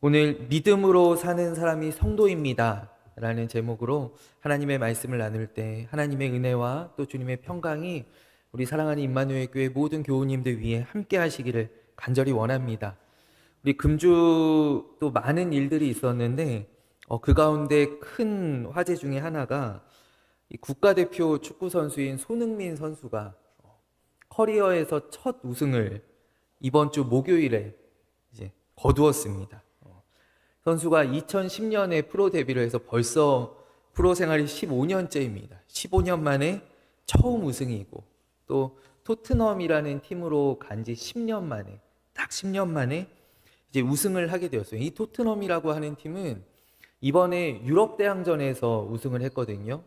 오늘 믿음으로 사는 사람이 성도입니다 라는 제목으로 하나님의 말씀을 나눌 때 하나님의 은혜와 또 주님의 평강이 우리 사랑하는 임마누엘 교회 모든 교우님들 위해 함께 하시기를 간절히 원합니다. 우리 금주 또 많은 일들이 있었는데 그 가운데 큰 화제 중에 하나가 이 국가대표 축구 선수인 손흥민 선수가 커리어에서 첫 우승을 이번 주 목요일에 이제 거두었습니다. 선수가 2010년에 프로 데뷔를 해서 벌써 프로 생활이 15년째입니다. 15년 만에 처음 우승이고 또 토트넘이라는 팀으로 간 지 10년 만에 딱 10년 만에 이제 우승을 하게 되었어요. 이 토트넘이라고 하는 팀은 이번에 유럽 대항전에서 우승을 했거든요.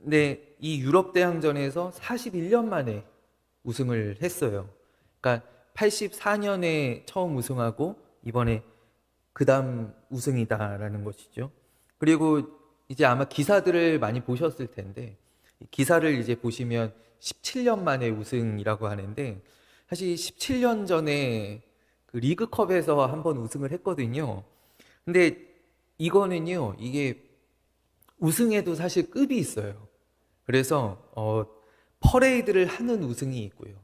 근데 이 유럽 대항전에서 41년 만에 우승을 했어요. 그러니까 84년에 처음 우승하고 이번에 그 다음 우승이다라는 것이죠. 그리고 이제 아마 기사들을 많이 보셨을 텐데 기사를 이제 보시면 17년 만에 우승이라고 하는데 사실 17년 전에 그 리그컵에서 한번 우승을 했거든요. 근데 이거는요, 이게 우승에도 사실 급이 있어요. 그래서 퍼레이드를 하는 우승이 있고요.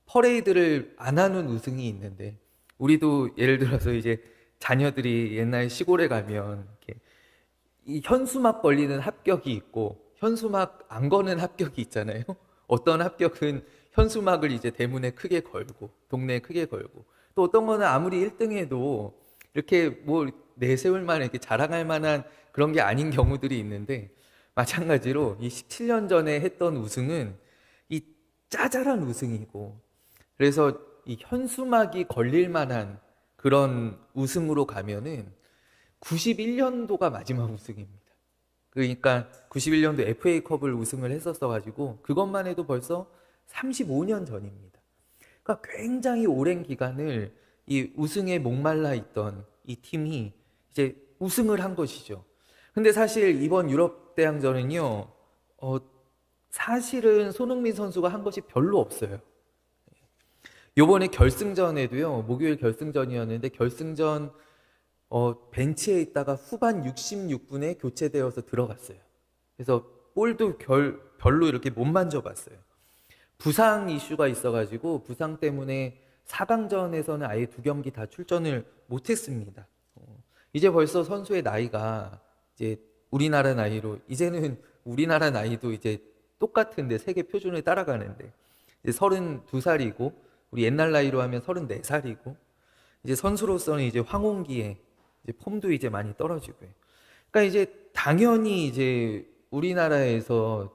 퍼레이드를 안 하는 우승이 있는데 우리도 예를 들어서 이제 자녀들이 옛날 시골에 가면 이렇게 이 현수막 걸리는 합격이 있고 현수막 안 거는 합격이 있잖아요. 어떤 합격은 현수막을 이제 대문에 크게 걸고 동네에 크게 걸고 또 어떤 거는 아무리 1등 해도 이렇게 뭐 내세울 만한 이렇게 자랑할 만한 그런 게 아닌 경우들이 있는데 마찬가지로 이 17년 전에 했던 우승은 이 짜잘한 우승이고 그래서 이 현수막이 걸릴 만한 그런 우승으로 가면은 91년도가 마지막 우승입니다. 그러니까 91년도 FA컵을 우승을 했었어가지고 그것만 해도 벌써 35년 전입니다. 그러니까 굉장히 오랜 기간을 이 우승에 목말라 있던 이 팀이 이제 우승을 한 것이죠. 근데 사실 이번 유럽 대항전은요, 사실은 손흥민 선수가 한 것이 별로 없어요. 요번에 결승전에도요, 목요일 결승전이었는데 결승전 벤치에 있다가 후반 66분에 교체되어서 들어갔어요. 그래서 볼도 별로 이렇게 못 만져봤어요. 부상 이슈가 있어가지고 부상 때문에 4강전에서는 아예 두 경기 다 출전을 못했습니다. 이제 벌써 선수의 나이가 이제 우리나라 나이로 이제는 우리나라 나이도 이제 똑같은데 세계 표준을 따라가는데 이제 32살이고 우리 옛날 나이로 하면 34살이고 이제 선수로서는 이제 황혼기에 이제 폼도 이제 많이 떨어지고요. 그러니까 이제 당연히 이제 우리나라에서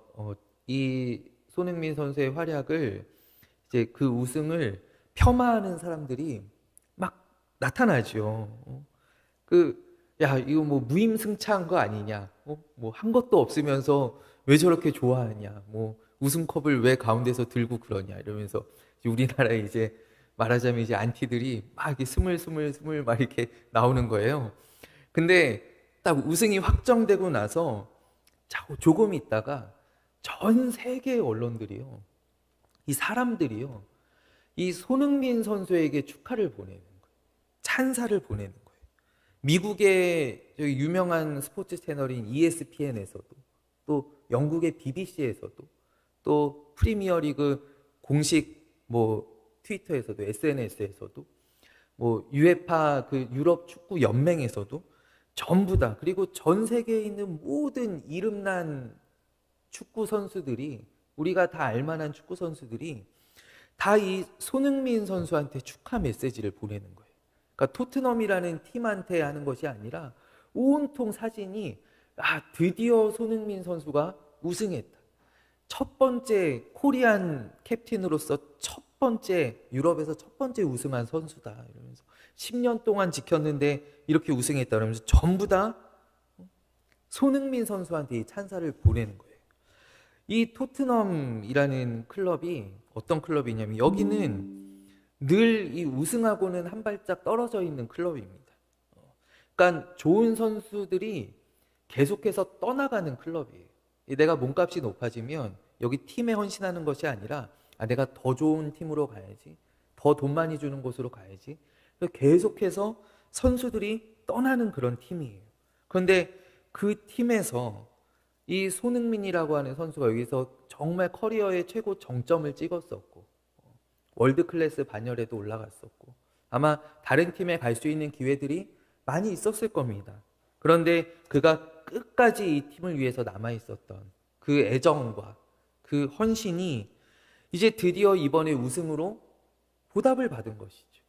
이 손흥민 선수의 활약을 이제 그 우승을 폄하하는 사람들이 막 나타나죠. 야, 이거 뭐 무임승차한 거 아니냐? 뭐 한 것도 없으면서 왜 저렇게 좋아하냐? 뭐 우승컵을 왜 가운데서 들고 그러냐? 이러면서 우리나라에 이제 말하자면 이제 안티들이 막 이렇게 스물스물 막 이렇게 나오는 거예요. 근데 딱 우승이 확정되고 나서 조금 있다가 전 세계 언론들이요, 이 사람들이요, 이 손흥민 선수에게 축하를 보내는 거예요. 찬사를 보내는 거예요. 미국의 유명한 스포츠 채널인 ESPN에서도 또 영국의 BBC에서도 또 프리미어리그 공식 뭐 트위터에서도 SNS에서도 뭐 유에파 그 유럽 축구 연맹에서도 전부 다 그리고 전 세계에 있는 모든 이름난 축구 선수들이 우리가 다 알만한 축구 선수들이 다 이 손흥민 선수한테 축하 메시지를 보내는 거예요. 그러니까 토트넘이라는 팀한테 하는 것이 아니라 온통 사진이 드디어 손흥민 선수가 우승했다. 첫 번째 코리안 캡틴으로서 첫 번째 유럽에서 첫 번째 우승한 선수다. 이러면서 10년 동안 지켰는데 이렇게 우승했다. 그러면서 전부 다 손흥민 선수한테 이 찬사를 보내는 거예요. 이 토트넘이라는 클럽이 어떤 클럽이냐면 여기는 늘 이 우승하고는 한 발짝 떨어져 있는 클럽입니다. 그러니까 좋은 선수들이 계속해서 떠나가는 클럽이에요. 내가 몸값이 높아지면 여기 팀에 헌신하는 것이 아니라 내가 더 좋은 팀으로 가야지, 더 돈 많이 주는 곳으로 가야지. 계속해서 선수들이 떠나는 그런 팀이에요. 그런데 그 팀에서 이 손흥민이라고 하는 선수가 여기서 정말 커리어의 최고 정점을 찍었었고 월드 클래스 반열에도 올라갔었고 아마 다른 팀에 갈 수 있는 기회들이 많이 있었을 겁니다. 그런데 그가 끝까지 이 팀을 위해서 남아있었던 그 애정과 그 헌신이 이제 드디어 이번에 우승으로 보답을 받은 것이죠.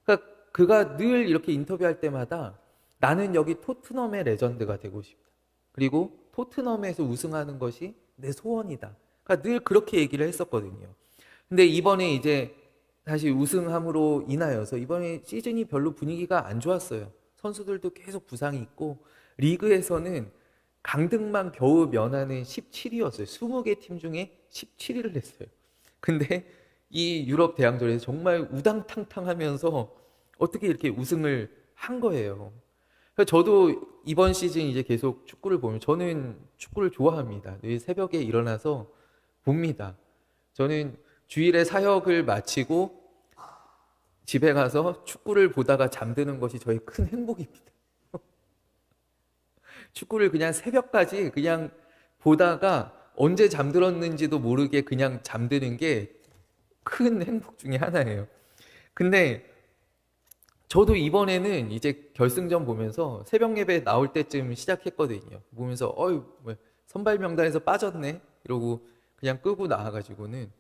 그러니까 그가 늘 이렇게 인터뷰할 때마다 나는 여기 토트넘의 레전드가 되고 싶다. 그리고 토트넘에서 우승하는 것이 내 소원이다. 그러니까 늘 그렇게 얘기를 했었거든요. 근데 이번에 이제 다시 우승함으로 인하여서 이번에 시즌이 별로 분위기가 안 좋았어요. 선수들도 계속 부상이 있고 리그에서는 강등만 겨우 면하는 17위였어요. 20개 팀 중에 17위를 했어요. 근데 이 유럽 대항전에서 정말 우당탕탕하면서 어떻게 이렇게 우승을 한 거예요. 저도 이번 시즌 이제 계속 축구를 보면 저는 축구를 좋아합니다. 늘 새벽에 일어나서 봅니다. 저는 주일에 사역을 마치고 집에 가서 축구를 보다가 잠드는 것이 저의 큰 행복입니다. 축구를 그냥 새벽까지 그냥 보다가 언제 잠들었는지도 모르게 그냥 잠드는 게 큰 행복 중에 하나예요. 근데 저도 이번에는 이제 결승전 보면서 새벽 예배 나올 때쯤 시작했거든요. 보면서 선발 명단에서 빠졌네 이러고 그냥 끄고 나와가지고는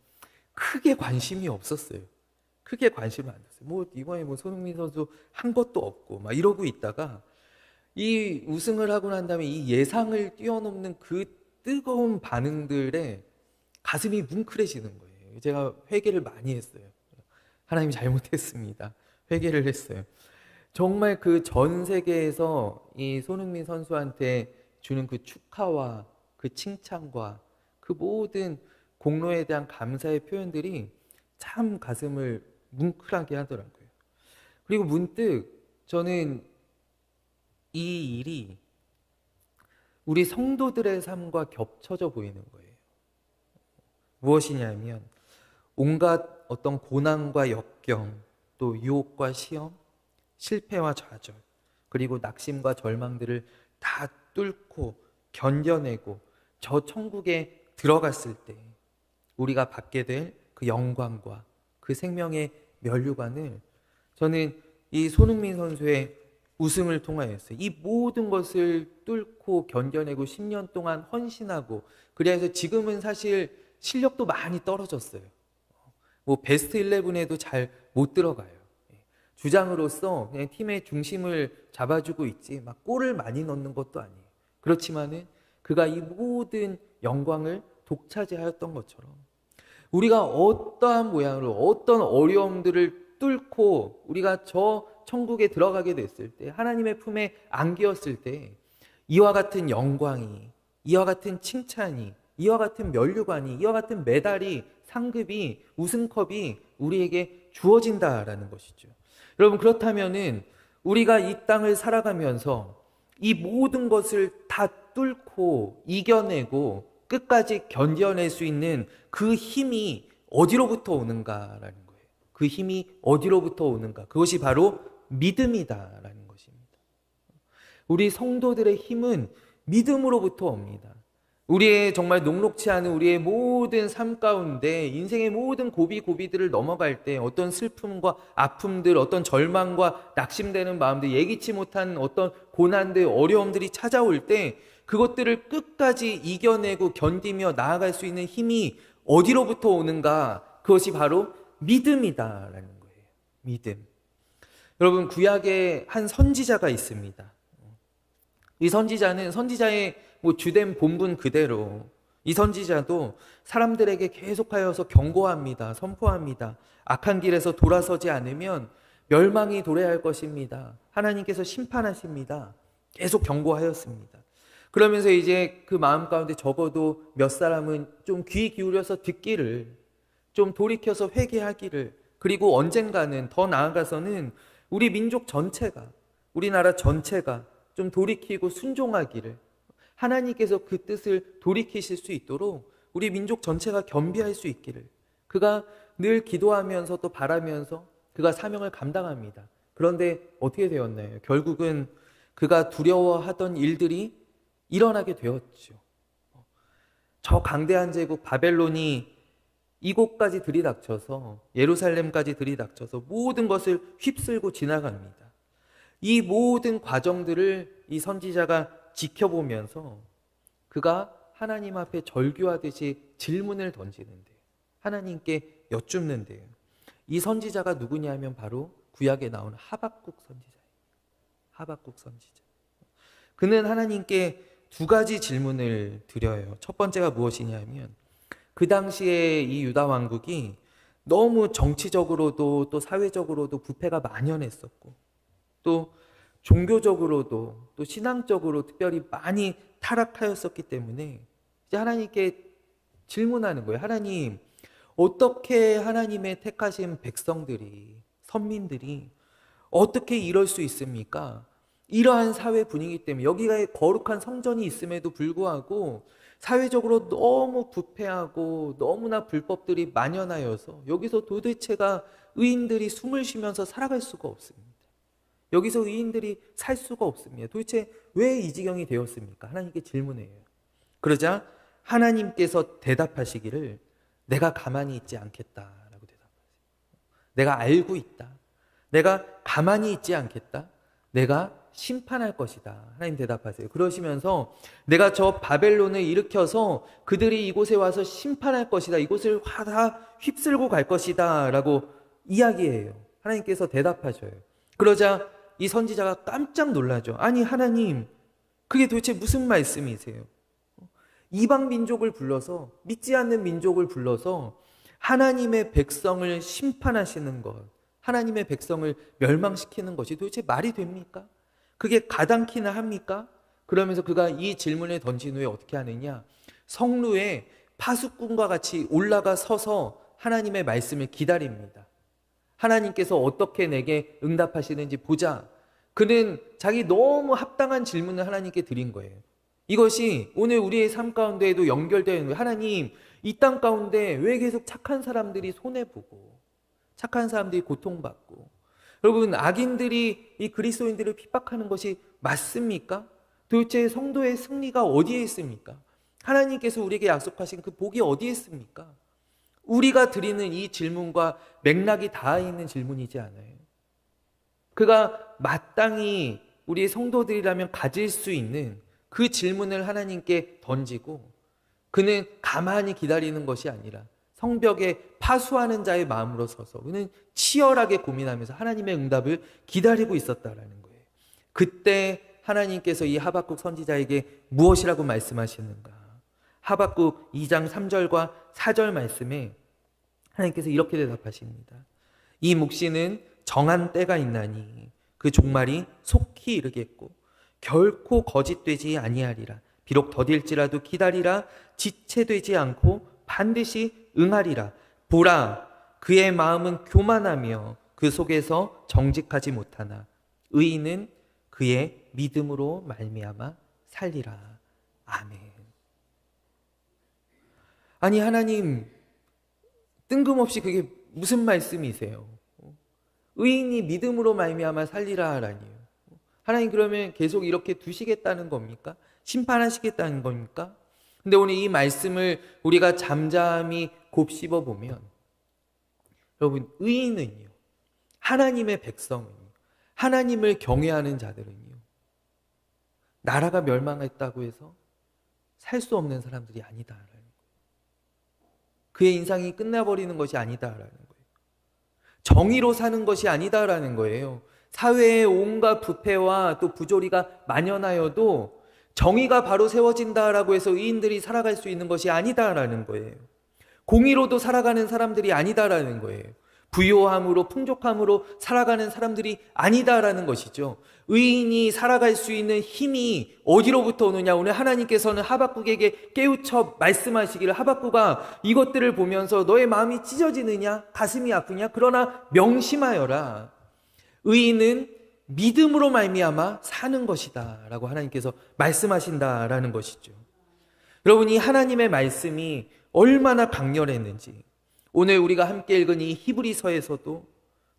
크게 관심이 없었어요. 크게 관심을 안 줬어요. 이번에 손흥민 선수 한 것도 없고 막 이러고 있다가 이 우승을 하고 난 다음에 이 예상을 뛰어넘는 그 뜨거운 반응들에 가슴이 뭉클해지는 거예요. 제가 회개를 많이 했어요. 하나님 잘못했습니다. 회개를 했어요. 정말 그 전 세계에서 이 손흥민 선수한테 주는 그 축하와 그 칭찬과 그 모든 공로에 대한 감사의 표현들이 참 가슴을 뭉클하게 하더라고요. 그리고 문득 저는 이 일이 우리 성도들의 삶과 겹쳐져 보이는 거예요. 무엇이냐면 온갖 어떤 고난과 역경, 또 유혹과 시험, 실패와 좌절, 그리고 낙심과 절망들을 다 뚫고 견뎌내고 저 천국에 들어갔을 때 우리가 받게 될 그 영광과 그 생명의 면류관을 저는 이 손흥민 선수의 우승을 통하여서 이 모든 것을 뚫고 견뎌내고 10년 동안 헌신하고 그래서 지금은 사실 실력도 많이 떨어졌어요. 베스트 11에도 잘 못 들어가요. 주장으로서 그냥 팀의 중심을 잡아주고 있지 막 골을 많이 넣는 것도 아니에요. 그렇지만은 그가 이 모든 영광을 독차지하였던 것처럼 우리가 어떠한 모양으로 어떤 어려움들을 뚫고 우리가 저 천국에 들어가게 됐을 때 하나님의 품에 안기었을 때 이와 같은 영광이 이와 같은 칭찬이 이와 같은 면류관이 이와 같은 메달이 상급이 우승컵이 우리에게 주어진다라는 것이죠. 여러분 그렇다면은 우리가 이 땅을 살아가면서 이 모든 것을 다 뚫고 이겨내고 끝까지 견뎌낼 수 있는 그 힘이 어디로부터 오는가라는 거예요. 그 힘이 어디로부터 오는가? 그것이 바로 믿음이다라는 것입니다. 우리 성도들의 힘은 믿음으로부터 옵니다. 우리의 정말 녹록치 않은 우리의 모든 삶 가운데 인생의 모든 고비고비들을 넘어갈 때 어떤 슬픔과 아픔들, 어떤 절망과 낙심되는 마음들, 예기치 못한 어떤 고난들, 어려움들이 찾아올 때 그것들을 끝까지 이겨내고 견디며 나아갈 수 있는 힘이 어디로부터 오는가? 그것이 바로 믿음이다라는 거예요. 믿음. 여러분 구약에 한 선지자가 있습니다. 이 선지자는 선지자의 주된 본분 그대로 이 선지자도 사람들에게 계속하여서 경고합니다. 선포합니다. 악한 길에서 돌아서지 않으면 멸망이 도래할 것입니다. 하나님께서 심판하십니다. 계속 경고하였습니다. 그러면서 이제 그 마음 가운데 적어도 몇 사람은 좀 귀 기울여서 듣기를, 좀 돌이켜서 회개하기를, 그리고 언젠가는 더 나아가서는 우리 민족 전체가, 우리나라 전체가 좀 돌이키고 순종하기를, 하나님께서 그 뜻을 돌이키실 수 있도록 우리 민족 전체가 겸비할 수 있기를 그가 늘 기도하면서 또 바라면서 그가 사명을 감당합니다. 그런데 어떻게 되었나요? 결국은 그가 두려워하던 일들이 일어나게 되었죠. 저 강대한 제국 바벨론이 이곳까지 들이닥쳐서 예루살렘까지 들이닥쳐서 모든 것을 휩쓸고 지나갑니다. 이 모든 과정들을 이 선지자가 지켜보면서 그가 하나님 앞에 절규하듯이 질문을 던지는데요. 하나님께 여쭙는데요. 이 선지자가 누구냐면 바로 구약에 나오는 하박국 선지자예요. 하박국 선지자. 그는 하나님께 두 가지 질문을 드려요. 첫 번째가 무엇이냐면 그 당시에 이 유다 왕국이 너무 정치적으로도 또 사회적으로도 부패가 만연했었고 또 종교적으로도 또 신앙적으로 특별히 많이 타락하였었기 때문에 이제 하나님께 질문하는 거예요. 하나님, 어떻게 하나님의 택하신 백성들이, 선민들이 어떻게 이럴 수 있습니까? 이러한 사회 분위기 때문에 여기가 거룩한 성전이 있음에도 불구하고 사회적으로 너무 부패하고 너무나 불법들이 만연하여서 여기서 도대체가 의인들이 숨을 쉬면서 살아갈 수가 없습니다. 여기서 의인들이 살 수가 없습니다. 도대체 왜 이 지경이 되었습니까? 하나님께 질문해요. 그러자 하나님께서 대답하시기를 내가 가만히 있지 않겠다라고 대답하세요. 내가 알고 있다. 내가 가만히 있지 않겠다. 내가 심판할 것이다. 하나님 대답하세요. 그러시면서 내가 저 바벨론을 일으켜서 그들이 이곳에 와서 심판할 것이다. 이곳을 다 휩쓸고 갈 것이다. 라고 이야기해요. 하나님께서 대답하셔요. 그러자 이 선지자가 깜짝 놀라죠. 아니 하나님, 그게 도대체 무슨 말씀이세요? 이방 민족을 불러서, 믿지 않는 민족을 불러서 하나님의 백성을 심판하시는 것, 하나님의 백성을 멸망시키는 것이 도대체 말이 됩니까? 그게 가당키나 합니까? 그러면서 그가 이 질문을 던진 후에 어떻게 하느냐? 성루에 파수꾼과 같이 올라가 서서 하나님의 말씀을 기다립니다. 하나님께서 어떻게 내게 응답하시는지 보자. 그는 자기 너무 합당한 질문을 하나님께 드린 거예요. 이것이 오늘 우리의 삶 가운데에도 연결되어 있는 거예요. 하나님, 이 땅 가운데 왜 계속 착한 사람들이 손해보고 착한 사람들이 고통받고, 여러분 악인들이 이 그리스도인들을 핍박하는 것이 맞습니까? 도대체 성도의 승리가 어디에 있습니까? 하나님께서 우리에게 약속하신 그 복이 어디에 있습니까? 우리가 드리는 이 질문과 맥락이 닿아 있는 질문이지 않아요? 그가 마땅히 우리 성도들이라면 가질 수 있는 그 질문을 하나님께 던지고 그는 가만히 기다리는 것이 아니라 성벽에 파수하는 자의 마음으로 서서 그는 치열하게 고민하면서 하나님의 응답을 기다리고 있었다라는 거예요. 그때 하나님께서 이 하박국 선지자에게 무엇이라고 말씀하시는가? 하박국 2장 3절과 4절 말씀에 하나님께서 이렇게 대답하십니다. 이 묵시는 정한 때가 있나니 그 종말이 속히 이르겠고 결코 거짓되지 아니하리라. 비록 더딜지라도 기다리라. 지체되지 않고 반드시 응하리라. 보라, 그의 마음은 교만하며 그 속에서 정직하지 못하나 의인은 그의 믿음으로 말미암아 살리라. 아멘. 아니 하나님, 뜬금없이 그게 무슨 말씀이세요? 의인이 믿음으로 말미암아 살리라 하라니요. 하나님 그러면 계속 이렇게 두시겠다는 겁니까? 심판하시겠다는 겁니까? 근데 오늘 이 말씀을 우리가 잠잠히 곱씹어 보면 여러분, 의인은요, 하나님의 백성은요, 하나님을 경외하는 자들은요, 나라가 멸망했다고 해서 살 수 없는 사람들이 아니다라는 거예요. 그의 인생이 끝나버리는 것이 아니다라는 거예요. 정의로 사는 것이 아니다라는 거예요. 사회에 온갖 부패와 또 부조리가 만연하여도 정의가 바로 세워진다라고 해서 의인들이 살아갈 수 있는 것이 아니다라는 거예요. 공의로도 살아가는 사람들이 아니다라는 거예요. 부요함으로 풍족함으로 살아가는 사람들이 아니다라는 것이죠. 의인이 살아갈 수 있는 힘이 어디로부터 오느냐? 오늘 하나님께서는 하박국에게 깨우쳐 말씀하시기를, 하박국아, 이것들을 보면서 너의 마음이 찢어지느냐? 가슴이 아프냐? 그러나 명심하여라. 의인은 믿음으로 말미암아 사는 것이다 라고 하나님께서 말씀하신다라는 것이죠. 여러분, 이 하나님의 말씀이 얼마나 강렬했는지 오늘 우리가 함께 읽은 이 히브리서에서도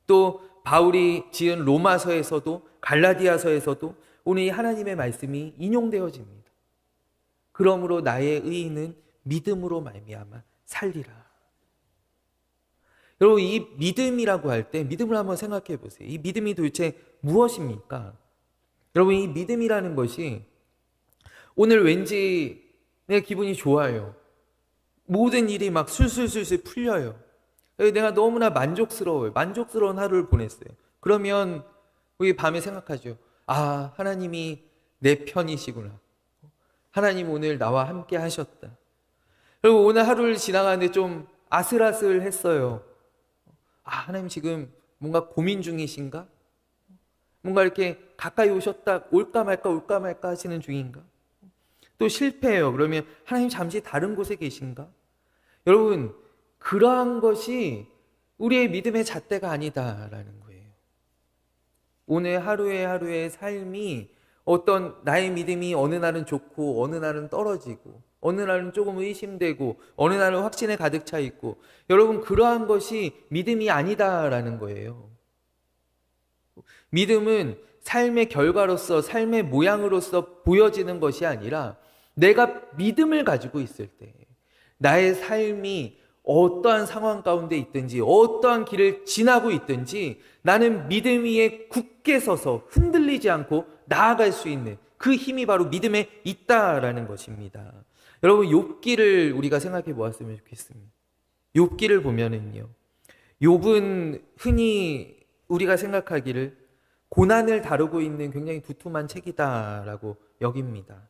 또 바울이 지은 로마서에서도 갈라디아서에서도 오늘 이 하나님의 말씀이 인용되어집니다. 그러므로 나의 의인은 믿음으로 말미암아 살리라. 여러분, 이 믿음이라고 할 때 믿음을 한번 생각해 보세요. 이 믿음이 도대체 무엇입니까? 여러분, 이 믿음이라는 것이 오늘 왠지 내 기분이 좋아요. 모든 일이 막 술술술술 풀려요. 내가 너무나 만족스러워요. 만족스러운 하루를 보냈어요. 그러면 우리 밤에 생각하죠. 아, 하나님이 내 편이시구나. 하나님 오늘 나와 함께 하셨다. 그리고 오늘 하루를 지나가는데 좀 아슬아슬했어요. 아, 하나님 지금 뭔가 고민 중이신가? 뭔가 이렇게 가까이 오셨다, 올까 말까 하시는 중인가? 또 실패해요. 그러면 하나님 잠시 다른 곳에 계신가? 여러분, 그러한 것이 우리의 믿음의 잣대가 아니다라는 거예요. 오늘 하루의 삶이 어떤 나의 믿음이 어느 날은 좋고 어느 날은 떨어지고 어느 날은 조금 의심되고 어느 날은 확신에 가득 차 있고, 여러분, 그러한 것이 믿음이 아니다라는 거예요. 믿음은 삶의 결과로서 삶의 모양으로서 보여지는 것이 아니라 내가 믿음을 가지고 있을 때 나의 삶이 어떠한 상황 가운데 있든지 어떠한 길을 지나고 있든지 나는 믿음 위에 굳게 서서 흔들리지 않고 나아갈 수 있는 그 힘이 바로 믿음에 있다라는 것입니다. 여러분, 욥기를 우리가 생각해 보았으면 좋겠습니다. 욥기를 보면은요, 욥은 흔히 우리가 생각하기를 고난을 다루고 있는 굉장히 두툼한 책이다라고 여깁니다.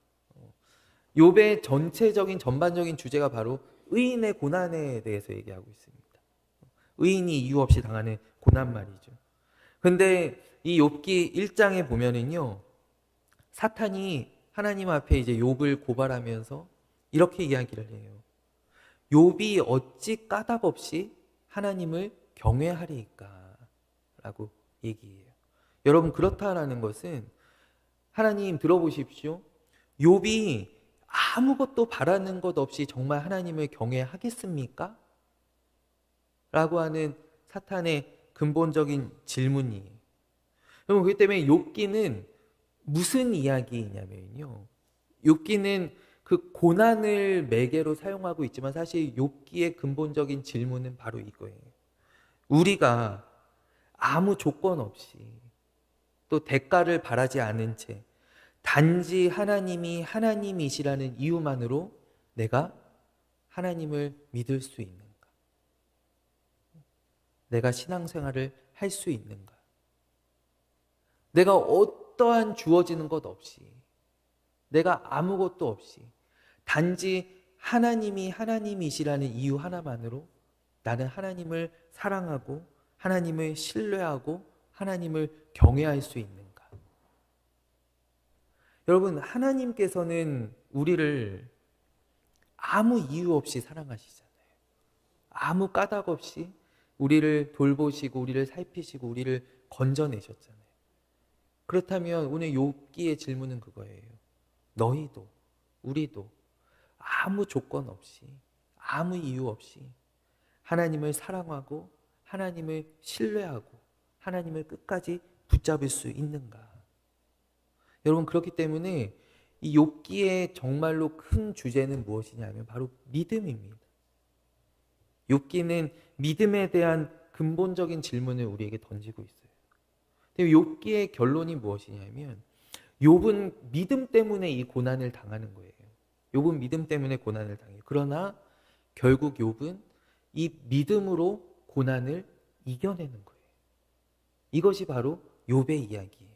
욥의 전체적인 전반적인 주제가 바로 의인의 고난에 대해서 얘기하고 있습니다. 의인이 이유 없이 당하는 고난 말이죠. 근데 이 욥기 1장에 보면은요, 사탄이 하나님 앞에 이제 욥을 고발하면서 이렇게 이야기를 해요. 욥이 어찌 까닭 없이 하나님을 경외하리이까? 라고 얘기해요. 여러분, 그렇다라는 것은 하나님 들어보십시오. 욥이 아무것도 바라는 것 없이 정말 하나님을 경외하겠습니까? 라고 하는 사탄의 근본적인 질문이에요. 여러분, 그렇기 때문에 욥기는 무슨 이야기냐면요, 욥기는 그 고난을 매개로 사용하고 있지만 사실 욥기의 근본적인 질문은 바로 이거예요. 우리가 아무 조건 없이 또 대가를 바라지 않은 채 단지 하나님이 하나님이시라는 이유만으로 내가 하나님을 믿을 수 있는가? 내가 신앙생활을 할 수 있는가? 내가 어떠한 주어지는 것 없이, 내가 아무것도 없이 단지 하나님이 하나님이시라는 이유 하나만으로 나는 하나님을 사랑하고 하나님을 신뢰하고 하나님을 경외할 수 있는가? 여러분, 하나님께서는 우리를 아무 이유 없이 사랑하시잖아요. 아무 까닭 없이 우리를 돌보시고 우리를 살피시고 우리를 건져내셨잖아요. 그렇다면 오늘 욥기의 질문은 그거예요. 너희도 우리도 아무 조건 없이 아무 이유 없이 하나님을 사랑하고 하나님을 신뢰하고 하나님을 끝까지 붙잡을 수 있는가? 여러분, 그렇기 때문에 이 욥기의 정말로 큰 주제는 무엇이냐면 바로 믿음입니다. 욥기는 믿음에 대한 근본적인 질문을 우리에게 던지고 있어요. 근데 욥기의 결론이 무엇이냐면 욥은 믿음 때문에 이 고난을 당하는 거예요. 욥은 믿음 때문에 고난을 당해요. 그러나 결국 욥은 이 믿음으로 고난을 이겨내는 거예요. 이것이 바로 욥의 이야기예요.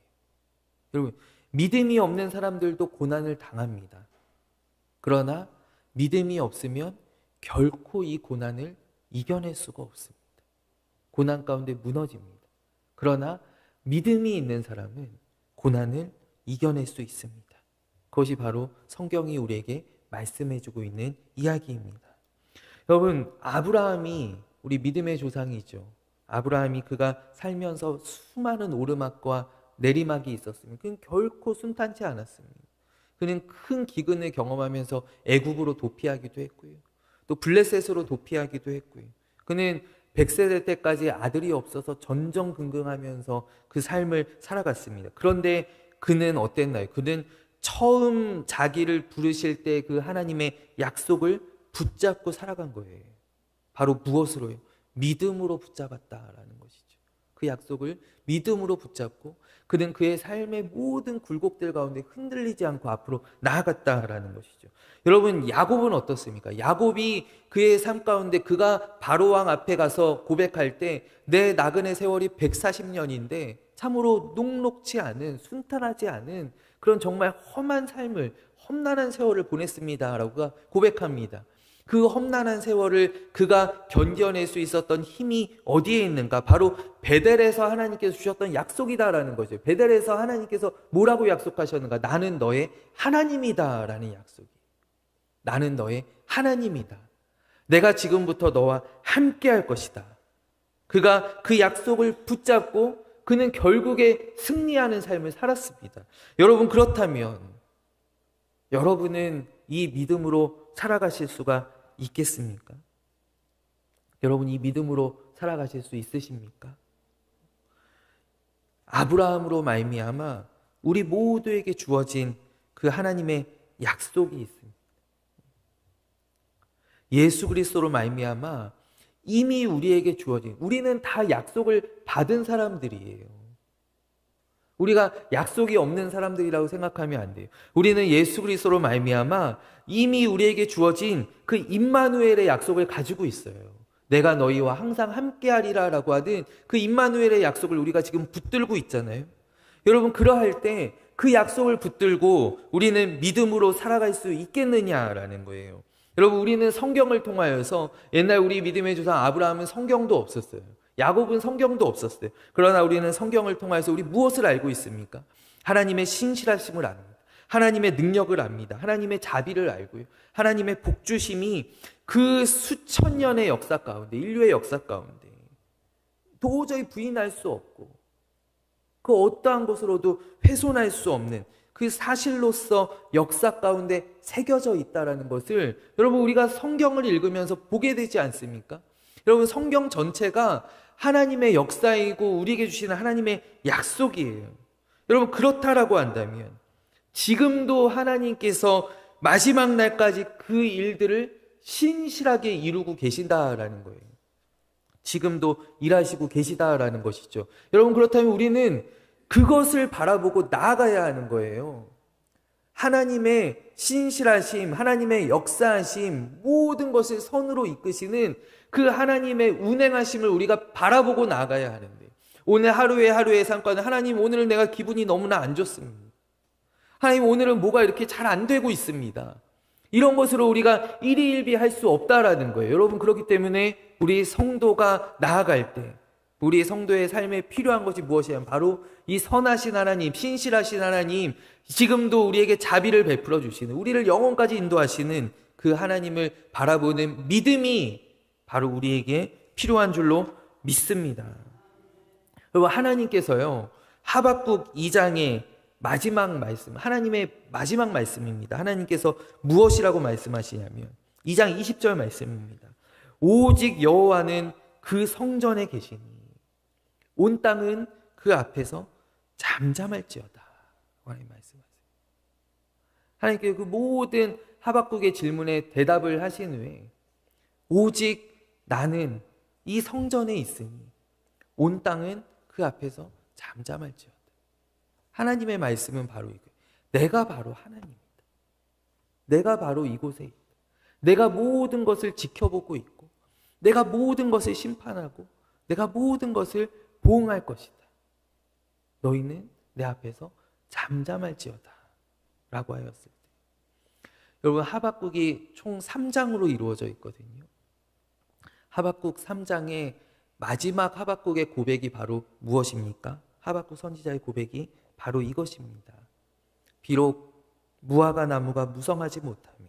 여러분, 믿음이 없는 사람들도 고난을 당합니다. 그러나 믿음이 없으면 결코 이 고난을 이겨낼 수가 없습니다. 고난 가운데 무너집니다. 그러나 믿음이 있는 사람은 고난을 이겨낼 수 있습니다. 그것이 바로 성경이 우리에게 말씀해주고 있는 이야기입니다. 여러분, 아브라함이 우리 믿음의 조상이죠. 아브라함이 그가 살면서 수많은 오르막과 내리막이 있었으면 그는 결코 순탄치 않았습니다. 그는 큰 기근을 경험하면서 애굽으로 도피하기도 했고요. 또 블레셋으로 도피하기도 했고요. 그는 100세 될 때까지 아들이 없어서 전전긍긍하면서 그 삶을 살아갔습니다. 그런데 그는 어땠나요? 그는 처음 자기를 부르실 때 그 하나님의 약속을 붙잡고 살아간 거예요. 바로 무엇으로요? 믿음으로 붙잡았다라는 것이죠. 그 약속을 믿음으로 붙잡고 그는 그의 삶의 모든 굴곡들 가운데 흔들리지 않고 앞으로 나아갔다라는 것이죠. 여러분, 야곱은 어떻습니까? 야곱이 그의 삶 가운데 그가 바로왕 앞에 가서 고백할 때 내 나그네 세월이 140년인데 참으로 녹록치 않은, 순탄하지 않은 그런 정말 험한 삶을, 험난한 세월을 보냈습니다라고 그가 고백합니다. 그 험난한 세월을 그가 견뎌낼 수 있었던 힘이 어디에 있는가? 바로 베델에서 하나님께서 주셨던 약속이다라는 거죠. 베델에서 하나님께서 뭐라고 약속하셨는가? 나는 너의 하나님이다라는 약속이. 나는 너의 하나님이다. 내가 지금부터 너와 함께 할 것이다. 그가 그 약속을 붙잡고 그는 결국에 승리하는 삶을 살았습니다. 여러분, 그렇다면 여러분은 이 믿음으로 살아가실 수가 있겠습니까? 여러분, 이 믿음으로 살아가실 수 있으십니까? 아브라함으로 말미암아 우리 모두에게 주어진 그 하나님의 약속이 있습니다. 예수 그리스도로 말미암아 이미 우리에게 주어진, 우리는 다 약속을 받은 사람들이에요. 우리가 약속이 없는 사람들이라고 생각하면 안 돼요. 우리는 예수 그리스도로 말미암아 이미 우리에게 주어진 그 임마누엘의 약속을 가지고 있어요. 내가 너희와 항상 함께하리라라고 하던 그 임마누엘의 약속을 우리가 지금 붙들고 있잖아요. 여러분, 그러할 때 그 약속을 붙들고 우리는 믿음으로 살아갈 수 있겠느냐라는 거예요. 여러분, 우리는 성경을 통하여서, 옛날 우리 믿음의 조상 아브라함은 성경도 없었어요. 야곱은 성경도 없었어요. 그러나 우리는 성경을 통해서 우리 무엇을 알고 있습니까? 하나님의 신실하심을 압니다. 하나님의 능력을 압니다. 하나님의 자비를 알고요. 하나님의 복주심이 그 수천 년의 역사 가운데, 인류의 역사 가운데 도저히 부인할 수 없고 그 어떠한 것으로도 훼손할 수 없는 그 사실로서 역사 가운데 새겨져 있다는 것을 여러분, 우리가 성경을 읽으면서 보게 되지 않습니까? 여러분, 성경 전체가 하나님의 역사이고 우리에게 주시는 하나님의 약속이에요. 여러분, 그렇다라고 한다면 지금도 하나님께서 마지막 날까지 그 일들을 신실하게 이루고 계신다라는 거예요. 지금도 일하시고 계시다라는 것이죠. 여러분, 그렇다면 우리는 그것을 바라보고 나아가야 하는 거예요. 하나님의 신실하심, 하나님의 역사하심, 모든 것을 선으로 이끄시는 그 하나님의 운행하심을 우리가 바라보고 나아가야 하는데, 오늘 하루의 상관은 하나님, 오늘 내가 기분이 너무나 안 좋습니다. 하나님, 오늘은 뭐가 이렇게 잘 안 되고 있습니다. 이런 것으로 우리가 일희일비할 수 없다라는 거예요. 여러분, 그렇기 때문에 우리 성도가 나아갈 때 우리 성도의 삶에 필요한 것이 무엇이냐면 바로 이 선하신 하나님, 신실하신 하나님, 지금도 우리에게 자비를 베풀어 주시는, 우리를 영원까지 인도하시는 그 하나님을 바라보는 믿음이 바로 우리에게 필요한 줄로 믿습니다. 여러분, 하나님께서요, 하박국 2장의 마지막 말씀, 하나님의 마지막 말씀입니다. 하나님께서 무엇이라고 말씀하시냐면 2장 20절 말씀입니다. 오직 여호와는 그 성전에 계시니 온 땅은 그 앞에서 잠잠할지어다. 하나님 말씀하세요. 하나님께서 그 모든 하박국의 질문에 대답을 하신 후에 오직 나는 이 성전에 있으니 온 땅은 그 앞에서 잠잠할지어다. 하나님의 말씀은 바로 이거예요. 내가 바로 하나님이다. 내가 바로 이곳에 있다. 내가 모든 것을 지켜보고 있고 내가 모든 것을 심판하고 내가 모든 것을 보응할 것이다. 너희는 내 앞에서 잠잠할지어다 라고 하였을 때, 여러분, 하박국이 총 3장으로 이루어져 있거든요. 하박국 3장의 마지막 하박국의 고백이 바로 무엇입니까? 하박국 선지자의 고백이 바로 이것입니다. 비록 무화과 나무가 무성하지 못하며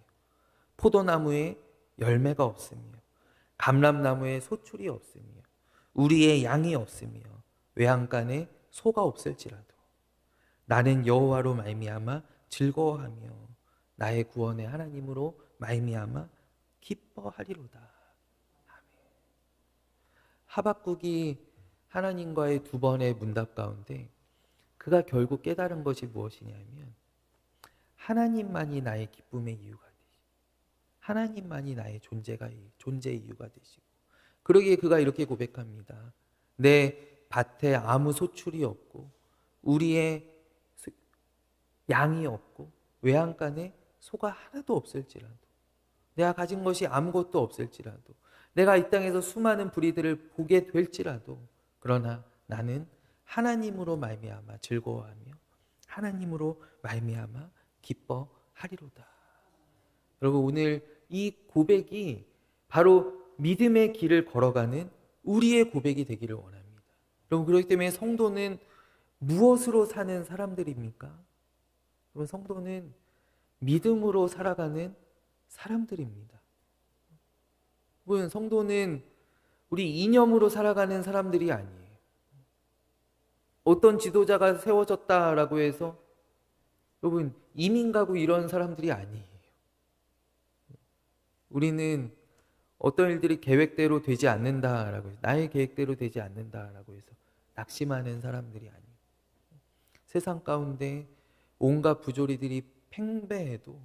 포도나무에 열매가 없으며 감람나무에 소출이 없으며 우리의 양이 없으며 외양간에 소가 없을지라도 나는 여호와로 말미암아 즐거워하며 나의 구원의 하나님으로 말미암아 기뻐하리로다. 아멘. 하박국이 하나님과의 두 번의 문답 가운데 그가 결국 깨달은 것이 무엇이냐면 하나님만이 나의 기쁨의 이유가 되시고 하나님만이 나의 존재의 이유가 되시고 그러기에 그가 이렇게 고백합니다. 내 밭에 아무 소출이 없고 우리의 양이 없고 외양간에 소가 하나도 없을지라도 내가 가진 것이 아무것도 없을지라도 내가 이 땅에서 수많은 불의들을 보게 될지라도 그러나 나는 하나님으로 말미암아 즐거워하며 하나님으로 말미암아 기뻐하리로다. 여러분 오늘 이 고백이 바로 믿음의 길을 걸어가는 우리의 고백이 되기를 원합니다. 여러분 그렇기 때문에 성도는 무엇으로 사는 사람들입니까? 여러분 성도는 믿음으로 살아가는 사람들입니다. 여러분 성도는 우리 이념으로 살아가는 사람들이 아니에요. 어떤 지도자가 세워졌다라고 해서 여러분 이민 가고 이런 사람들이 아니에요. 우리는 어떤 일들이 계획대로 되지 않는다라고 해서 나의 계획대로 되지 않는다라고 해서 낙심하는 사람들이 아니에요. 세상 가운데 온갖 부조리들이 팽배해도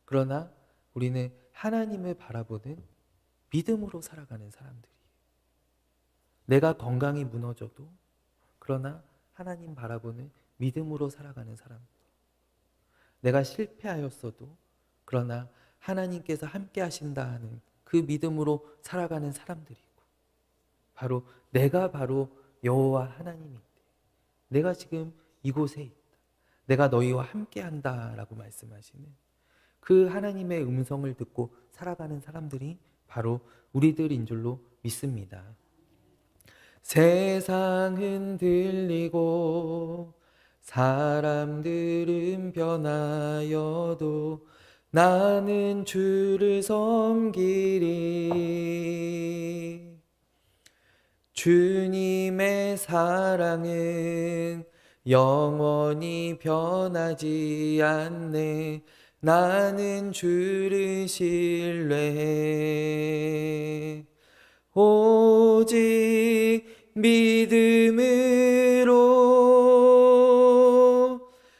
그러나 우리는 하나님을 바라보는 믿음으로 살아가는 사람들이에요. 내가 건강이 무너져도 그러나 하나님 바라보는 믿음으로 살아가는 사람들. 내가 실패하였어도 그러나 하나님께서 함께 하신다 하는 그 믿음으로 살아가는 사람들이고 바로 내가 바로 여호와 하나님인데 내가 지금 이곳에 있다. 내가 너희와 함께 한다라고 말씀하시는 그 하나님의 음성을 듣고 살아가는 사람들이 바로 우리들인 줄로 믿습니다. 세상은 들리고 사람들은 변하여도 나는 주를 섬기리. 주님의 사랑은 영원히 변하지 않네. 나는 주를 신뢰해. 오직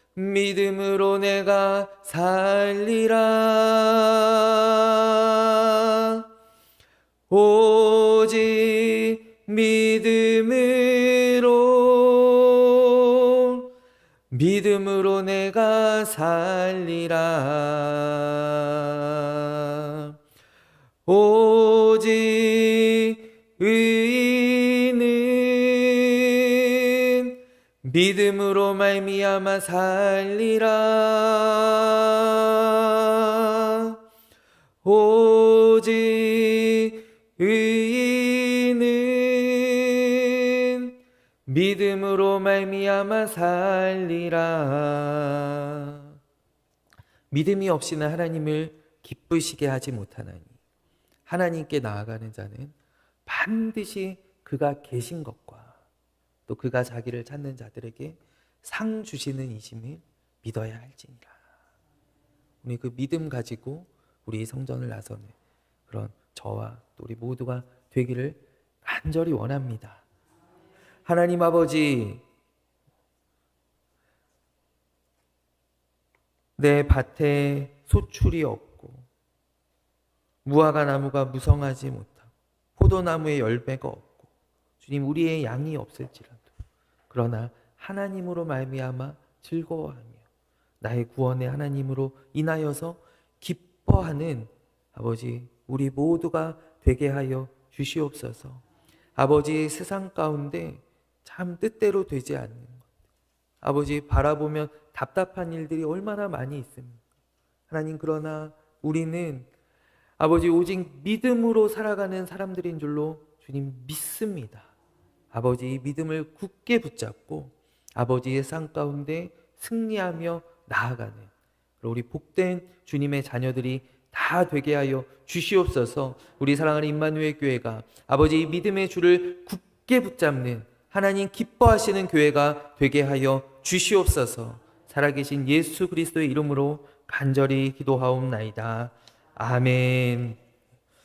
믿음으로 내가 살리라. 오직 믿음으로 내가 살리라. 오직 의인은 믿음으로 말미암아 살리라. 오직 의인은 믿음으로 말미암아 살리라. 믿음이 없이는 하나님을 기쁘시게 하지 못하나니 하나님께 나아가는 자는 반드시 그가 계신 것과 또 그가 자기를 찾는 자들에게 상 주시는 이심을 믿어야 할지니라. 우리 그 믿음 가지고 우리 성전을 나서는 그런 저와 또 우리 모두가 되기를 간절히 원합니다. 하나님 아버지, 내 밭에 소출이 없고 무화과 나무가 무성하지 못하고 포도나무에 열매가 없고 주님 우리의 양이 없을지라도 그러나 하나님으로 말미암아 즐거워하며 나의 구원의 하나님으로 인하여서 기뻐하는 아버지 우리 모두가 되게 하여 주시옵소서. 아버지 세상 가운데 참 뜻대로 되지 않는 것 아버지 바라보면 답답한 일들이 얼마나 많이 있습니까? 하나님 그러나 우리는 아버지 오직 믿음으로 살아가는 사람들인 줄로 주님 믿습니다. 아버지 이 믿음을 굳게 붙잡고 아버지의 상 가운데 승리하며 나아가는 우리 복된 주님의 자녀들이 다 되게 하여 주시옵소서. 우리 사랑하는 임마누엘 교회가 아버지 이 믿음의 줄을 굳게 붙잡는 하나님 기뻐하시는 교회가 되게 하여 주시옵소서. 살아계신 예수 그리스도의 이름으로 간절히 기도하옵나이다. 아멘.